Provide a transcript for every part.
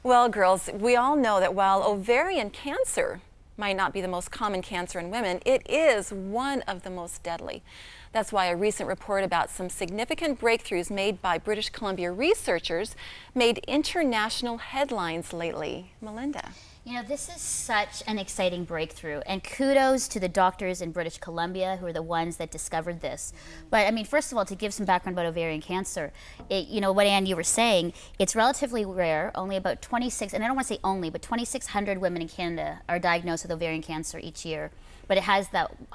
Well, girls, we all know that while ovarian cancer might not be the most common cancer in women, it is one of the most deadly. That's why a recent report about some significant breakthroughs made by British Columbia researchers made international headlines lately. Melinda. You know, this is such an exciting breakthrough, and kudos to the doctors in British Columbia who are the ones that discovered this. But I mean, first of all, to give some background about ovarian cancer, you know, what Anne, you were saying, it's relatively rare. Only about 26, and I don't want to say only, but 2,600 women in Canada are diagnosed with ovarian cancer each year. But it has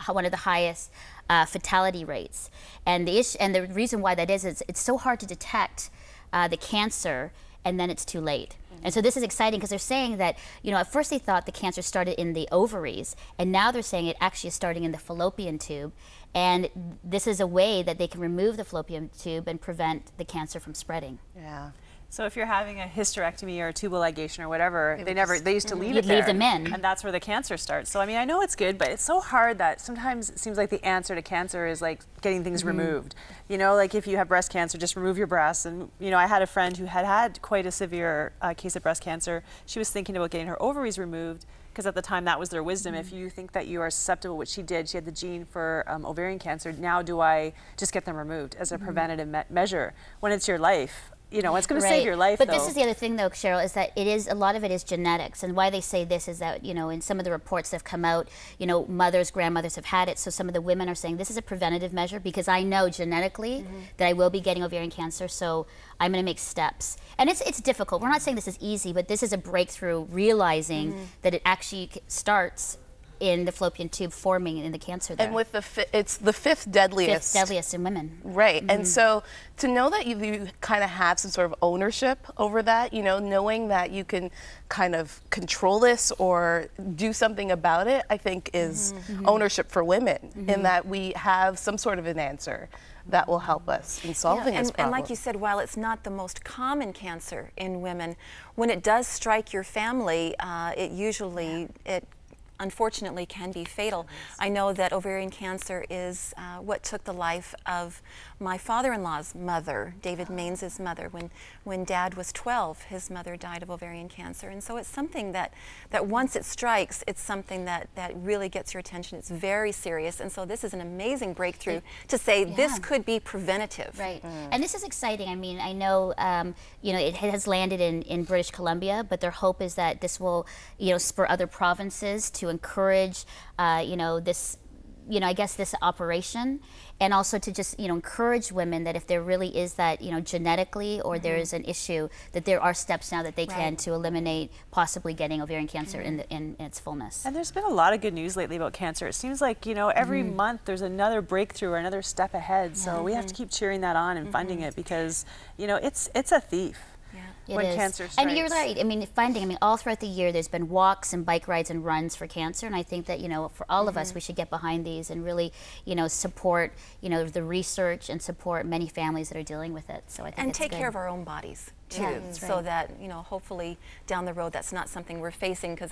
one of the highest fatality rates. And the reason why that is it's so hard to detect the cancer, and then it's too late. And so this is exciting because they're saying that, you know, at first they thought the cancer started in the ovaries, and now they're saying it actually is starting in the fallopian tube. And this is a way that they can remove the fallopian tube and prevent the cancer from spreading. Yeah. So if you're having a hysterectomy or a tubal ligation or whatever, they used to leave it there. Leave them in. And that's where the cancer starts. So I mean, I know it's good, but it's so hard that sometimes it seems like the answer to cancer is like getting things removed. You know, like if you have breast cancer, just remove your breasts. And you know, I had a friend who had quite a severe case of breast cancer. She was thinking about getting her ovaries removed, because at the time that was their wisdom. If you think that you are susceptible, which she did, she had the gene for ovarian cancer, now do I just get them removed as a preventative measure when it's your life? You know, it's going to save your life, But this is the other thing, though, Cheryl, is that a lot of it is genetics. And why they say this is that, you know, in some of the reports that have come out, you know, mothers, grandmothers have had it. So some of the women are saying this is a preventative measure because I know genetically that I will be getting ovarian cancer, so I'm going to make steps. And it's difficult. We're not saying this is easy, but this is a breakthrough, realizing that it actually starts in the fallopian tube forming in the cancer there. And with it's the fifth deadliest. Fifth deadliest in women. Right, and so to know that you kind of have some sort of ownership over that, you know, knowing that you can kind of control this or do something about it, I think is ownership for women, in that we have some sort of an answer that will help us in solving this problem. And like you said, while it's not the most common cancer in women, when it does strike your family, it usually, unfortunately, can be fatal. I know that ovarian cancer is what took the life of my father-in-law's mother, David Mains's mother. When Dad was 12, his mother died of ovarian cancer. And so it's something that once it strikes, it's something that really gets your attention. It's very serious. And so this is an amazing breakthrough to say this could be preventative. Right. And this is exciting. I mean, I know, you know, it has landed in British Columbia, but their hope is that this will, you know, spur other provinces to encourage, you know, this, you know, I guess this operation, and also to just, you know, encourage women that if there really is that, you know, genetically or there is an issue, that there are steps now that they can to eliminate possibly getting ovarian cancer in its fullness. And there's been a lot of good news lately about cancer. It seems like, you know, every month there's another breakthrough or another step ahead. So we have to keep cheering that on and funding it, because, you know, it's a thief. When cancer strikes. And you're right. I mean, all throughout the year, there's been walks and bike rides and runs for cancer. And I think that, you know, for all of us, we should get behind these and really, you know, support, you know, the research and support many families that are dealing with it. So I think and take care of our own bodies too, so that, you know, hopefully down the road that's not something we're facing, because